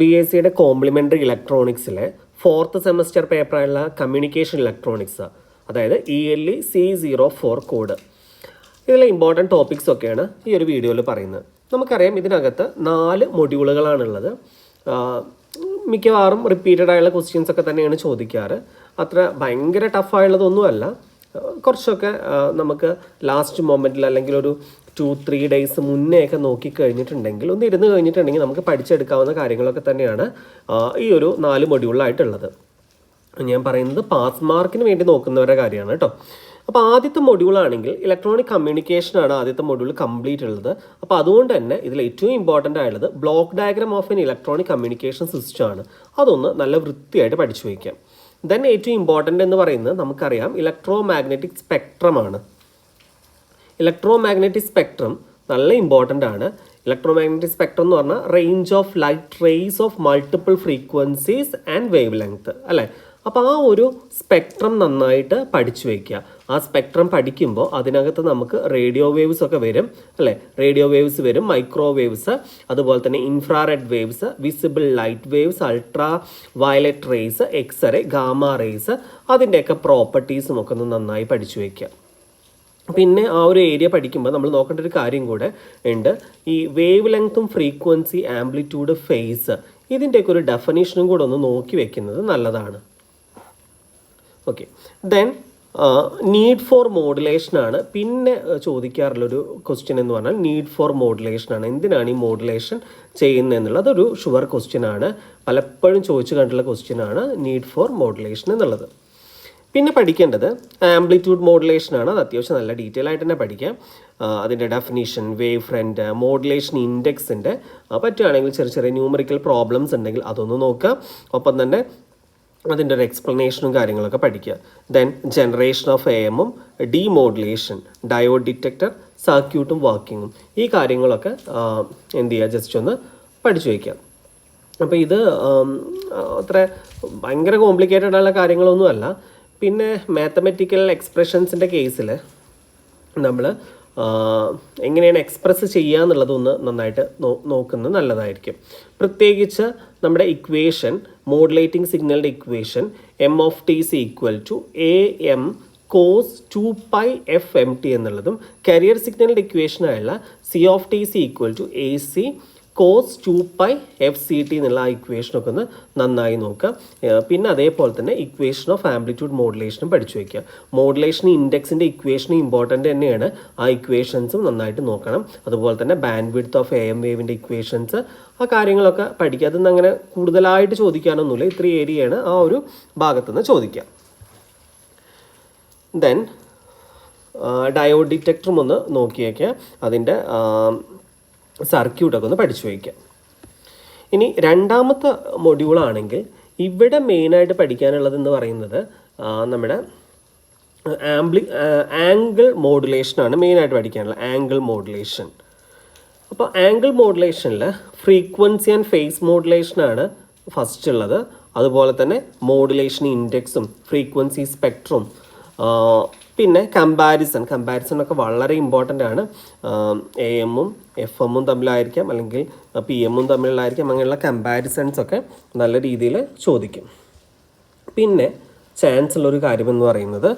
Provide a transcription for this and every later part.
BSCയുടെ complimentary ഇലക്ട്രോണിക്സിലെ 4th semester പേപ്പറായുള്ള communication electronics, അതായത് ELE C04 കോഡ്. ഇതിലെ ഇമ്പോർട്ടൻറ്റ് ടോപ്പിക്സ് ഒക്കെയാണ് ഈ ഒരു വീഡിയോയിൽ പറയുന്നത്. നമുക്കറിയാം ഇതിനകത്ത് 4 മൊഡ്യൂളുകളാണുള്ളത്. മിക്കവാറും റിപ്പീറ്റഡ് ആയുള്ള ക്വസ്റ്റ്യൻസ് ഒക്കെ തന്നെയാണ് ചോദിക്കാറ്. അത്ര ഭയങ്കര ടഫായുള്ളതൊന്നുമല്ല. കുറച്ചൊക്കെ നമുക്ക് ലാസ്റ്റ് മൊമെൻറ്റിൽ അല്ലെങ്കിൽ ഒരു 2-3 ഡേയ്സ് മുന്നേ ഒക്കെ നോക്കിക്കഴിഞ്ഞിട്ടുണ്ടെങ്കിൽ ഒന്ന് ഇരുന്ന് കഴിഞ്ഞിട്ടുണ്ടെങ്കിൽ നമുക്ക് പഠിച്ചെടുക്കാവുന്ന കാര്യങ്ങളൊക്കെ തന്നെയാണ് ഈ ഒരു 4 മൊഡ്യൂളായിട്ടുള്ളത്. ഞാൻ പറയുന്നത് പാസ് മാർക്കിന് വേണ്ടി നോക്കുന്നവരുടെ കാര്യമാണ് കേട്ടോ. അപ്പോൾ ആദ്യത്തെ മൊഡ്യൂളാണെങ്കിൽ ഇലക്ട്രോണിക് കമ്മ്യൂണിക്കേഷനാണ് ആദ്യത്തെ മൊഡ്യൂൾ കംപ്ലീറ്റ് ഉള്ളത്. അപ്പോൾ അതുകൊണ്ട് തന്നെ ഇതിൽ ഏറ്റവും ഇമ്പോർട്ടൻ്റ് ആയുള്ളത് block diagram of an electronic communication system ആണ്. അതൊന്ന് നല്ല വൃത്തിയായിട്ട് പഠിച്ചു വയ്ക്കാം. ദെൻ ഏറ്റവും ഇമ്പോർട്ടൻ്റ് എന്ന് പറയുന്നത് നമുക്കറിയാം ഇലക്ട്രോ മാഗ്നറ്റിക് സ്പെക്ട്രമാണ്. ഇലക്ട്രോ മാഗ്നറ്റിക് സ്പെക്ട്രം നല്ല ഇമ്പോർട്ടൻ്റ് ആണ്. ഇലക്ട്രോ മാഗ്നറ്റിക് സ്പെക്ട്രം എന്ന് പറഞ്ഞാൽ range of light rays of multiple frequencies and wavelength അല്ലേ. അപ്പോൾ ആ ഒരു സ്പെക്ട്രം നന്നായിട്ട് പഠിച്ചു വയ്ക്കുക. ആ സ്പെക്ട്രം പഠിക്കുമ്പോൾ അതിനകത്ത് നമുക്ക് റേഡിയോ വേവ്സ് ഒക്കെ വരും അല്ലേ. റേഡിയോ വേവ്സ് വരും, മൈക്രോവേവ്സ്, അതുപോലെ തന്നെ infrared waves, visible light waves, ultra violet rays, x-ray, gamma rays, അതിൻ്റെയൊക്കെ പ്രോപ്പർട്ടീസും ഒക്കെ ഒന്ന് നന്നായി പഠിച്ചു വയ്ക്കുക. പിന്നെ ആ ഒരു ഏരിയ പഠിക്കുമ്പോൾ നമ്മൾ നോക്കേണ്ട ഒരു കാര്യം കൂടെ ഉണ്ട്. ഈ വേവ് ലെങ്ത്തും ഫ്രീക്വൻസി, ആംപ്ലിറ്റ്യൂഡ്, ഫേസ്, ഇതിൻ്റെയൊക്കെ ഒരു ഡെഫിനേഷനും കൂടെ ഒന്ന് നോക്കി വെക്കുന്നത് നല്ലതാണ്. ഓക്കെ, ദെൻ നീഡ് ഫോർ മോഡുലേഷനാണ് പിന്നെ ചോദിക്കാറുള്ളൊരു ക്വസ്റ്റ്യൻ എന്ന് പറഞ്ഞാൽ നീഡ് ഫോർ മോഡുലേഷനാണ്. എന്തിനാണ് ഈ മോഡുലേഷൻ ചെയ്യുന്നത് എന്നുള്ളത് ഒരു ഷുവർ ക്വസ്റ്റ്യനാണ്. പലപ്പോഴും ചോദിച്ചു കണ്ടുള്ള ക്വസ്റ്റ്യനാണ് നീഡ് ഫോർ മോഡുലേഷൻ എന്നുള്ളത്. പിന്നെ പഠിക്കേണ്ടത് ആംപ്ലിറ്റ്യൂഡ് മോഡുലേഷനാണ്. അത് അത്യാവശ്യം നല്ല ഡീറ്റെയിൽ ആയിട്ട് തന്നെ പഠിക്കാം. അതിൻ്റെ ഡെഫിനിഷൻ, വേവ് ഫ്രണ്ട്, മോഡുലേഷൻ ഇൻഡെക്സിൻ്റെ പറ്റുകയാണെങ്കിൽ ചെറിയ ചെറിയ ന്യൂമറിക്കൽ പ്രോബ്ലംസ് ഉണ്ടെങ്കിൽ അതൊന്ന് നോക്കുക. ഒപ്പം തന്നെ അതിൻ്റെ ഒരു എക്സ്പ്ലനേഷനും കാര്യങ്ങളൊക്കെ പഠിക്കുക. ദെൻ ജനറേഷൻ ഓഫ് AM-ഉം ഡിമോഡുലേഷൻ, ഡയോഡ് ഡിറ്റക്ടർ, സർക്യൂട്ടും വർക്കിങ്ങും, ഈ കാര്യങ്ങളൊക്കെ എന്ത് ചെയ്യുക, ജസ്റ്റ് ഒന്ന് പഠിച്ചു വയ്ക്കുക. അപ്പോൾ ഇത് അത്ര ഭയങ്കര കോംപ്ലിക്കേറ്റഡ് ആയുള്ള കാര്യങ്ങളൊന്നുമല്ല. പിന്നെ മാത്തമെറ്റിക്കൽ എക്സ്പ്രഷൻസിൻ്റെ കേസിൽ നമ്മൾ എങ്ങനെയാണ് എക്സ്പ്രസ് ചെയ്യുക എന്നുള്ളതൊന്ന് നന്നായിട്ട് നോക്കുന്നത് നല്ലതായിരിക്കും. പ്രത്യേകിച്ച് നമ്മുടെ ഇക്വേഷൻ, മോഡുലേറ്റിംഗ് സിഗ്നലിൻ്റെ equation M(t) = AM cos 2π fmt എന്നുള്ളതും കരിയർ സിഗ്നലിൻ്റെ ഇക്വേഷനായുള്ള C(t) = AC cos 2π fct എന്നുള്ള ആ ഇക്വേഷനൊക്കെ ഒന്ന് നന്നായി നോക്കുക. പിന്നെ അതേപോലെ തന്നെ ഇക്വേഷൻ ഓഫ് ആംപ്ലിറ്റ്യൂഡ് മോഡുലേഷനും പഠിച്ചു വയ്ക്കുക. മോഡുലേഷൻ ഇൻഡെക്സിൻ്റെ ഇക്വേഷനും ഇമ്പോർട്ടൻ്റ് തന്നെയാണ്. ആ ഇക്വേഷൻസും നന്നായിട്ട് നോക്കണം. അതുപോലെ തന്നെ ബാൻഡ് വിഡ്ത്ത് ഓഫ് AM വേവിൻ്റെ ഇക്വേഷൻസ്, ആ കാര്യങ്ങളൊക്കെ പഠിക്കുക. അതൊന്നും അങ്ങനെ കൂടുതലായിട്ട് ചോദിക്കാനൊന്നുമില്ല. ഇത്രയും ഏരിയയാണ് ആ ഒരു ഭാഗത്തുനിന്ന് ചോദിക്കുക. ദെൻ ഡയോഡ് ഡിറ്റക്ടറും ഒന്ന് നോക്കിയേക്കുക. അതിൻ്റെ സർക്യൂട്ടൊക്കെ ഒന്ന് പഠിച്ചു വയ്ക്കാം. ഇനി രണ്ടാമത്തെ മൊഡ്യൂളാണെങ്കിൽ ഇവിടെ മെയിനായിട്ട് പഠിക്കാനുള്ളതെന്ന് പറയുന്നത് നമ്മുടെ ആംഗിൾ മോഡുലേഷനാണ് മെയിനായിട്ട് പഠിക്കാനുള്ളത്. ആംഗിൾ മോഡുലേഷൻ. അപ്പോൾ ആംഗിൾ മോഡുലേഷനിൽ ഫ്രീക്വൻസി ആൻഡ് ഫേസ് മോഡുലേഷനാണ് ഫസ്റ്റ് ഉള്ളത്. അതുപോലെ തന്നെ മോഡുലേഷൻ ഇൻഡെക്സും ഫ്രീക്വൻസി സ്പെക്ട്രും, പിന്നെ കമ്പാരിസണൊക്കെ വളരെ ഇമ്പോർട്ടൻ്റ് ആണ്. AM-ഉം FM-ഉം തമ്മിലായിരിക്കാം, അല്ലെങ്കിൽ PM-ഉം തമ്മിലായിരിക്കാം. അങ്ങനെയുള്ള കമ്പാരിസൺസൊക്കെ നല്ല രീതിയിൽ ചോദിക്കും. പിന്നെ ചാൻസ് ഉള്ളൊരു കാര്യമെന്ന് പറയുന്നത്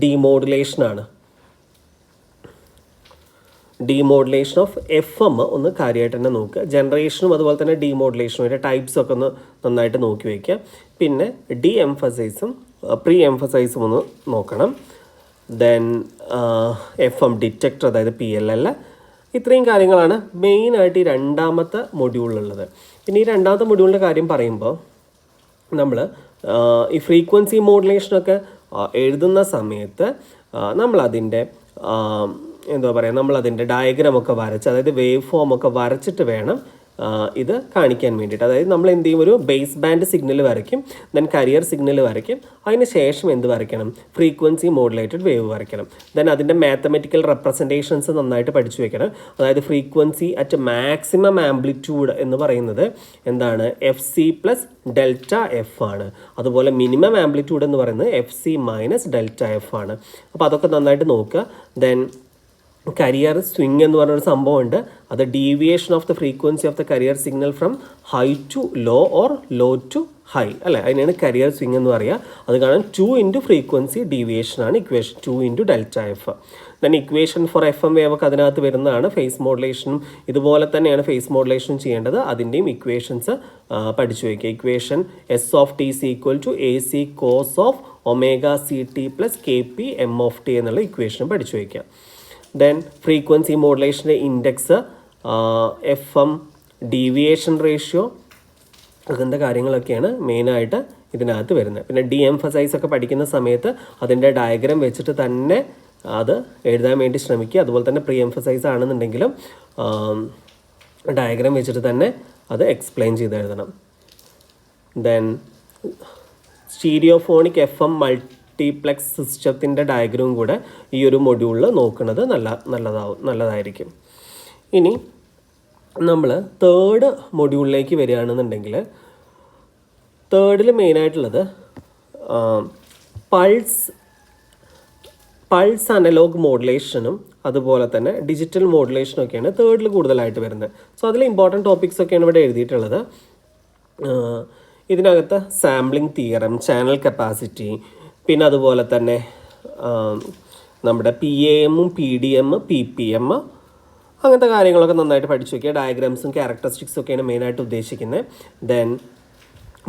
ഡിമോഡുലേഷനാണ്. ഡിമോഡുലേഷൻ ഓഫ് FM ഒന്ന് കാര്യമായിട്ട് തന്നെ നോക്കുക. ജനറേഷനും അതുപോലെ തന്നെ ഡിമോഡുലേഷനും അതിൻ്റെ ടൈപ്സൊക്കെ ഒന്ന് നന്നായിട്ട് നോക്കി വയ്ക്കുക. പിന്നെ പ്രീ എംഫസൈസും ഒന്ന് നോക്കണം. ദെൻ FM ഡിറ്റക്ടർ, അതായത് PLL, ഇത്രയും കാര്യങ്ങളാണ് മെയിനായിട്ട് ഈ രണ്ടാമത്തെ മൊഡ്യൂളിലുള്ളത്. പിന്നെ ഈ രണ്ടാമത്തെ മൊഡ്യൂളിൻ്റെ കാര്യം പറയുമ്പോൾ നമ്മൾ ഈ ഫ്രീക്വൻസി മോഡുലേഷനൊക്കെ എഴുതുന്ന സമയത്ത് നമ്മളതിൻ്റെ നമ്മളതിൻ്റെ ഡയഗ്രാമൊക്കെ വരച്ച്, അതായത് വേവ് ഫോമൊക്കെ വരച്ചിട്ട് വേണം ഇത് കാണിക്കാൻ വേണ്ടിയിട്ട്. അതായത് നമ്മൾ എന്ത് ചെയ്യും, ഒരു ബേസ് ബാൻഡ് സിഗ്നൽ വരയ്ക്കും, ദെൻ കരിയർ സിഗ്നൽ വരയ്ക്കും. അതിന് ശേഷം എന്ത് വരയ്ക്കണം, ഫ്രീക്വൻസി മോഡുലേറ്റഡ് വേവ് വരയ്ക്കണം. ദെൻ അതിൻ്റെ മാത്തമെറ്റിക്കൽ റെപ്രസെൻറ്റേഷൻസ് നന്നായിട്ട് പഠിച്ചു വെക്കണം. അതായത് ഫ്രീക്വൻസി അറ്റ് മാക്സിമം ആംപ്ലിറ്റ്യൂഡ് എന്ന് പറയുന്നത് എന്താണ്, FC + Δf ആണ്. അതുപോലെ മിനിമം ആംപ്ലിറ്റ്യൂഡ് എന്ന് പറയുന്നത് FC - Δf ആണ്. അപ്പോൾ അതൊക്കെ നന്നായിട്ട് നോക്കുക. ദെൻ കരിയർ സ്വിങ് എന്ന് പറഞ്ഞൊരു സംഭവമുണ്ട്. അത് deviation of the frequency of the carrier signal from high to low or low to high അല്ലേ, അതിനാണ് കരിയർ സ്വിങ് എന്ന് പറയുക. അത് കാണാൻ 2 ഇൻറ്റു ഫ്രീക്വൻസി ഡീവിയേഷനാണ് equation 2 into delta F. Then equation for F M wave ഒക്കെ അതിനകത്ത് വരുന്നതാണ്. ഫേസ് മോഡുലേഷനും ഇതുപോലെ തന്നെയാണ് ഫേസ് മോഡുലേഷനും ചെയ്യേണ്ടത്. അതിൻ്റെയും ഇക്വേഷൻസ് പഠിച്ചു വയ്ക്കുക. Equation S of T C equal to A C cos of omega C T plus K P M of T എന്നുള്ള ഇക്വേഷൻ പഠിച്ചു വയ്ക്കുക. ദെൻ ഫ്രീക്വൻസി മോഡുലേഷൻ്റെ index, F M, deviation ratio, അങ്ങനത്തെ കാര്യങ്ങളൊക്കെയാണ് മെയിനായിട്ട് ഇതിനകത്ത് വരുന്നത്. പിന്നെ ഡി എംഫസൈസ് ഒക്കെ പഠിക്കുന്ന സമയത്ത് അതിൻ്റെ ഡയഗ്രാം വെച്ചിട്ട് തന്നെ അത് എഴുതാൻ വേണ്ടി ശ്രമിക്കുക. അതുപോലെ തന്നെ പ്രീ എംഫസൈസ് ആണെന്നുണ്ടെങ്കിലും ഡയഗ്രാം വെച്ചിട്ട് തന്നെ അത് എക്സ്പ്ലെയിൻ ചെയ്ത് എഴുതണം. ദെൻ സ്റ്റീരിയോഫോണിക് എഫ് എം മൾട്ടിപ്ലെക്സ് സിസ്റ്റത്തിൻ്റെ ഡയഗ്രവും കൂടെ ഈ ഒരു മൊഡ്യൂളിൽ നോക്കുന്നത് നല്ലതായിരിക്കും. ഇനി നമ്മൾ തേർഡ് മൊഡ്യൂളിലേക്ക് വരികയാണെന്നുണ്ടെങ്കിൽ തേർഡിൽ മെയിനായിട്ടുള്ളത് പൾസ് അനലോഗ് മോഡുലേഷനും അതുപോലെ തന്നെ ഡിജിറ്റൽ മോഡുലേഷനും ഒക്കെയാണ് തേർഡിൽ കൂടുതലായിട്ട് വരുന്നത്. സോ അതിൽ ഇമ്പോർട്ടൻറ്റ് ടോപ്പിക്സ് ഒക്കെയാണ് ഇവിടെ എഴുതിയിട്ടുള്ളത്. ഇതിനകത്ത് സാമ്പിളിംഗ് തിയറം, ചാനൽ കപ്പാസിറ്റി, പിന്നെ അതുപോലെ തന്നെ നമ്മുടെ PAM, PDM, PPM അങ്ങനത്തെ കാര്യങ്ങളൊക്കെ നന്നായിട്ട് പഠിച്ചു വയ്ക്കുക. ഡയഗ്രാംസും ക്യാരക്ടറിസ്റ്റിക്സും ഒക്കെയാണ് മെയിനായിട്ട് ഉദ്ദേശിക്കുന്നത്. Then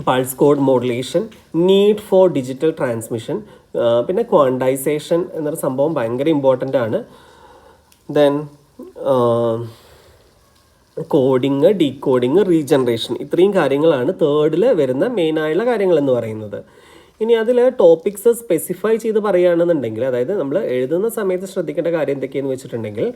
pulse code modulation, need for digital transmission, പിന്നെ ക്വാണ്ടൈസേഷൻ എന്നൊരു സംഭവം ഭയങ്കര ഇമ്പോർട്ടൻ്റ് ആണ്. ദെൻ കോഡിങ്, ഡീകോഡിങ്, റീജനറേഷൻ, ഇത്രയും കാര്യങ്ങളാണ് തേർഡിൽ വരുന്ന മെയിനായുള്ള കാര്യങ്ങൾ എന്ന് പറയുന്നത്. ഇനി അതിൽ ടോപ്പിക്സ് സ്പെസിഫൈ ചെയ്ത് പറയുകയാണെന്നുണ്ടെങ്കിൽ, അതായത് നമ്മൾ എഴുതുന്ന സമയത്ത് ശ്രദ്ധിക്കേണ്ട കാര്യം എന്തൊക്കെയെന്ന് വെച്ചിട്ടുണ്ടെങ്കിൽ,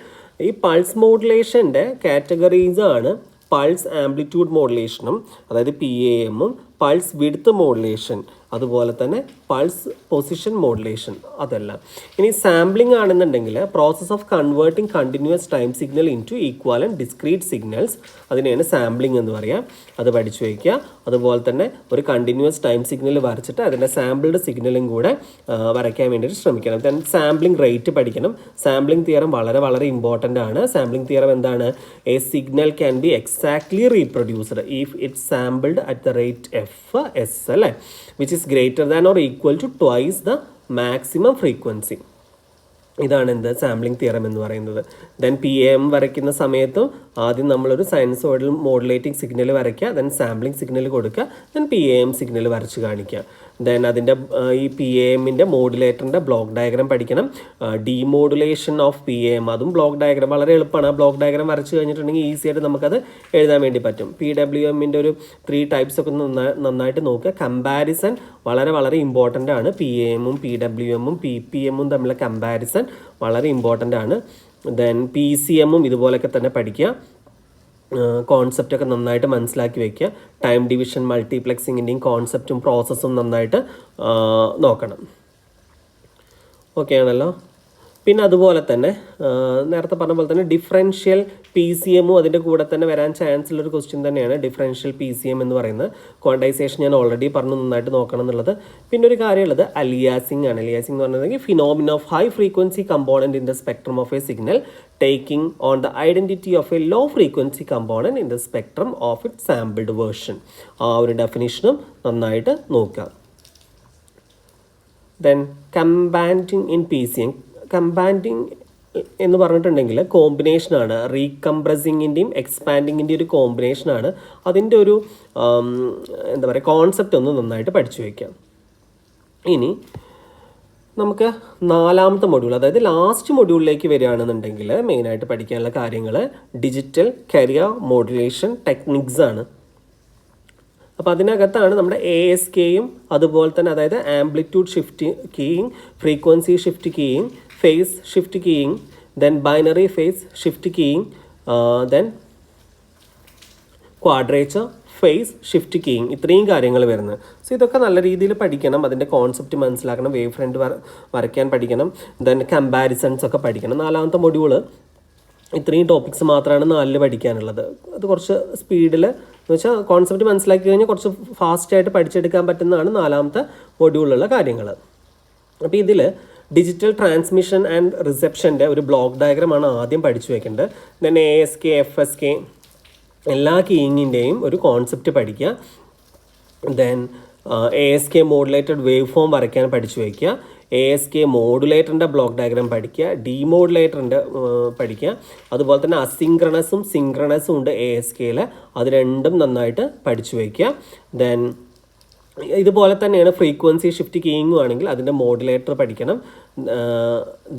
ഈ പൾസ് മോഡുലേഷൻ്റെ കാറ്റഗറീസാണ് പൾസ് ആംപ്ലിറ്റ്യൂഡ് മോഡുലേഷനും, അതായത് PAM-ഉം, പൾസ് വിഡ്ത്ത് മോഡുലേഷൻ, അതുപോലെ തന്നെ പൾസ് പൊസിഷൻ മോഡുലേഷൻ, അതെല്ലാം. ഇനി സാമ്പിളിംഗ് ആണെന്നുണ്ടെങ്കിൽ process of converting continuous time signal in two equal and discrete signals, അതിനെയാണ് സാമ്പിളിംഗ് എന്ന് പറയുക. അത് പഠിച്ചു വയ്ക്കുക. അതുപോലെ തന്നെ ഒരു കണ്ടിന്യൂസ് ടൈം സിഗ്നൽ വരച്ചിട്ട് അതിൻ്റെ സാമ്പിൾഡ് സിഗ്നലും കൂടെ വരയ്ക്കാൻ വേണ്ടിയിട്ട് ശ്രമിക്കണം. ദെൻ സാമ്പിളിംഗ് റേറ്റ് പഠിക്കണം. സാമ്പിളിംഗ് തിയറം വളരെ വളരെ ഇമ്പോർട്ടൻ്റ് ആണ്. സാമ്പിളിംഗ് തിയറം എന്താണ്? A signal can be exactly reproduced if it sampled at the rate FS അല്ലേ, which is greater than or equal to twice the maximum frequency. ഇതാണ് എന്ത് sampling theorem എന്ന് പറയുന്നത്. Then PAM വരയ്ക്കുന്ന സമയത്തും ആദ്യം നമ്മളൊരു സൈനസോയിഡൽ മോഡുലേറ്റിംഗ് സിഗ്നൽ വരയ്ക്കുക, ദെൻ സാമ്പിളിംഗ് സിഗ്നൽ കൊടുക്കുക, ദെൻ PAM സിഗ്നൽ വരച്ച് കാണിക്കുക. ദെൻ അതിൻ്റെ ഈ PAM-ൻ്റെ മോഡുലേറ്ററിൻ്റെ ബ്ലോക്ക് ഡയഗ്രാം പഠിക്കണം. ഡീമോഡുലേഷൻ ഓഫ് PAM, അതും ബ്ലോക്ക് ഡയഗ്രാം വളരെ എളുപ്പമാണ്. ആ ബ്ലോക്ക് ഡയഗ്രാം വരച്ച് കഴിഞ്ഞിട്ടുണ്ടെങ്കിൽ ഈസി ആയിട്ട് നമുക്കത് എഴുതാൻ വേണ്ടി പറ്റും. PWM-ൻ്റെ ഒരു 3 ടൈപ്സ് ഒക്കെ നന്നായിട്ട് നോക്കുക. കമ്പാരിസൺ വളരെ വളരെ ഇമ്പോർട്ടൻ്റ് ആണ്. PAM-ഉം PWM-ഉം PPM-ഉം തമ്മിലുള്ള കമ്പാരിസൺ വളരെ ഇമ്പോർട്ടൻ്റ് ആണ്. ദെൻ PCM-ഉം ഇതുപോലൊക്കെ തന്നെ പഠിക്കുക. കോൺസെപ്റ്റൊക്കെ നന്നായിട്ട് മനസ്സിലാക്കി വയ്ക്കുക. ടൈം ഡിവിഷൻ മൾട്ടിപ്ലെക്സിങ്ങിൻ്റെയും കോൺസെപ്റ്റും പ്രോസസ്സും നന്നായിട്ട് നോക്കണം. ഓക്കെ ആണല്ലോ. പിന്നെ അതുപോലെ തന്നെ നേരത്തെ പറഞ്ഞ പോലെ തന്നെ ഡിഫറൻഷ്യൽ PCM-ഉം അതിൻ്റെ കൂടെ തന്നെ വരാൻ ചാൻസ് ഉള്ളൊരു ക്വസ്റ്റ്യൻ തന്നെയാണ് ഡിഫറൻഷ്യൽ PCM എന്ന് പറയുന്നത്. ക്വാണ്ടൈസേഷൻ ഞാൻ ഓൾറെഡി പറഞ്ഞു, നന്നായിട്ട് നോക്കണം എന്നുള്ളത്. പിന്നെ ഒരു കാര്യമുള്ളത് അലിയാസിംഗ് ആണ്. അലിയാസിംഗ് എന്ന് പറഞ്ഞിട്ടുണ്ടെങ്കിൽ phenomena of high frequency component in the spectrum of a signal taking on the identity of a low frequency component in the spectrum of it sampled version. ആ ഒരു ഡെഫിനിഷനും നന്നായിട്ട് നോക്കുക. Then companding in PCM. Companding എന്ന് പറഞ്ഞിട്ടുണ്ടെങ്കിൽ കോമ്പിനേഷനാണ്. റീകംപ്രസിങ്ങിൻ്റെയും എക്സ്പാൻഡിങ്ങിൻ്റെയും ഒരു കോമ്പിനേഷനാണ്. അതിൻ്റെ ഒരു എന്താ പറയുക കോൺസെപ്റ്റ് ഒന്ന് നന്നായിട്ട് പഠിച്ചു വയ്ക്കാം. ഇനി നമുക്ക് നാലാമത്തെ മൊഡ്യൂൾ, അതായത് ലാസ്റ്റ് മൊഡ്യൂളിലേക്ക് വരികയാണെന്നുണ്ടെങ്കിൽ മെയിനായിട്ട് പഠിക്കാനുള്ള കാര്യങ്ങൾ ഡിജിറ്റൽ കരിയർ മോഡുലേഷൻ ടെക്നിക്സ് ആണ്. അപ്പോൾ അതിനകത്താണ് നമ്മുടെ ASKയും അതുപോലെ തന്നെ അതായത് amplitude shift keying, frequency shift keying, face shift keying, then binary face shift keying, then quadrature face shift keying, ഇത്രയും കാര്യങ്ങൾ വരുന്നത്. സോ ഇതൊക്കെ നല്ല രീതിയിൽ പഠിക്കണം. അതിൻ്റെ കോൺസെപ്റ്റ് മനസ്സിലാക്കണം. വേവ് ഫ്രണ്ട് വരയ്ക്കാൻ പഠിക്കണം. ദെൻ കമ്പാരിസൺസ് ഒക്കെ പഠിക്കണം. നാലാമത്തെ മൊഡ്യൂള് ഇത്രയും ടോപ്പിക്സ് മാത്രമാണ് 4 പഠിക്കാനുള്ളത്. അത് കുറച്ച് സ്പീഡിൽ എന്ന് വെച്ചാൽ കോൺസെപ്റ്റ് മനസ്സിലാക്കി കഴിഞ്ഞാൽ കുറച്ച് ഫാസ്റ്റായിട്ട് പഠിച്ചെടുക്കാൻ പറ്റുന്നതാണ് നാലാമത്തെ മൊഡ്യൂളിലുള്ള കാര്യങ്ങൾ. അപ്പോൾ ഇതിൽ ഡിജിറ്റൽ ട്രാൻസ്മിഷൻ ആൻഡ് റിസെപ്ഷൻ്റെ ഒരു ബ്ലോക്ക് ഡയഗ്രമാണ് ആദ്യം പഠിച്ചു വെക്കേണ്ടത്. ദെൻ ASK, FSK എല്ലാ കീയിങ്ങിൻ്റെയും ഒരു കോൺസെപ്റ്റ് പഠിക്കുക. Then ASK modulated wave form വരയ്ക്കാൻ പഠിച്ചു വയ്ക്കുക. ASK മോഡുലേറ്ററിൻ്റെ ബ്ലോക്ക് ഡയഗ്രാം പഠിക്കുക. ഡിമോഡുലേറ്ററിൻ്റെ പഠിക്കുക. അതുപോലെ തന്നെ അസിങ്ക്രണസും സിങ്ക്രണസും ഉണ്ട് ASKയിൽ, അത് രണ്ടും നന്നായിട്ട് പഠിച്ചു വയ്ക്കുക. ദെൻ ഇതുപോലെ തന്നെയാണ് ഫ്രീക്വൻസി ഷിഫ്റ്റ് കീയിങ്ങും ആണെങ്കിൽ അതിൻ്റെ മോഡുലേറ്റർ പഠിക്കണം.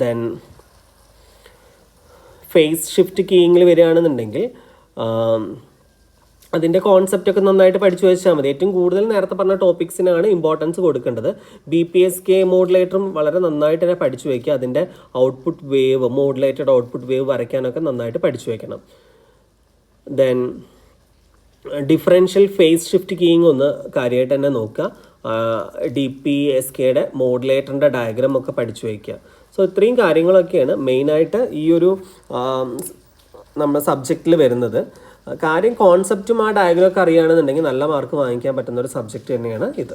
ദെൻ ഫേസ് ഷിഫ്റ്റ് കീയിങ്ങിൽ വരികയാണെന്നുണ്ടെങ്കിൽ അതിൻ്റെ കോൺസെപ്റ്റൊക്കെ നന്നായിട്ട് പഠിച്ചു വെച്ചാൽ മതി. ഏറ്റവും കൂടുതൽ നേരത്തെ പറഞ്ഞ ടോപ്പിക്സിനാണ് ഇമ്പോർട്ടൻസ് കൊടുക്കേണ്ടത്. BPSK മോഡുലേറ്ററും വളരെ നന്നായിട്ട് തന്നെ പഠിച്ചു വയ്ക്കുക. അതിൻ്റെ output wave, modulated output wave വരയ്ക്കാനൊക്കെ നന്നായിട്ട് പഠിച്ചു വയ്ക്കണം. Then differential phase shift keying ഒന്ന് കാര്യമായിട്ട് തന്നെ നോക്കുക. DPSKയുടെ മോഡുലേറ്ററിൻ്റെ ഡയഗ്രാം ഒക്കെ പഠിച്ചു വയ്ക്കുക. സോ ഇത്രയും കാര്യങ്ങളൊക്കെയാണ് മെയിനായിട്ട് ഈ ഒരു നമ്മുടെ സബ്ജക്റ്റിൽ വരുന്നത്. കാര്യം കോൺസെപ്റ്റും ആ ഡയഗ്രാം ഒക്കെ അറിയുകയാണെന്നുണ്ടെങ്കിൽ നല്ല മാർക്ക് വാങ്ങിക്കാൻ പറ്റുന്ന ഒരു സബ്ജക്റ്റ് തന്നെയാണ് ഇത്.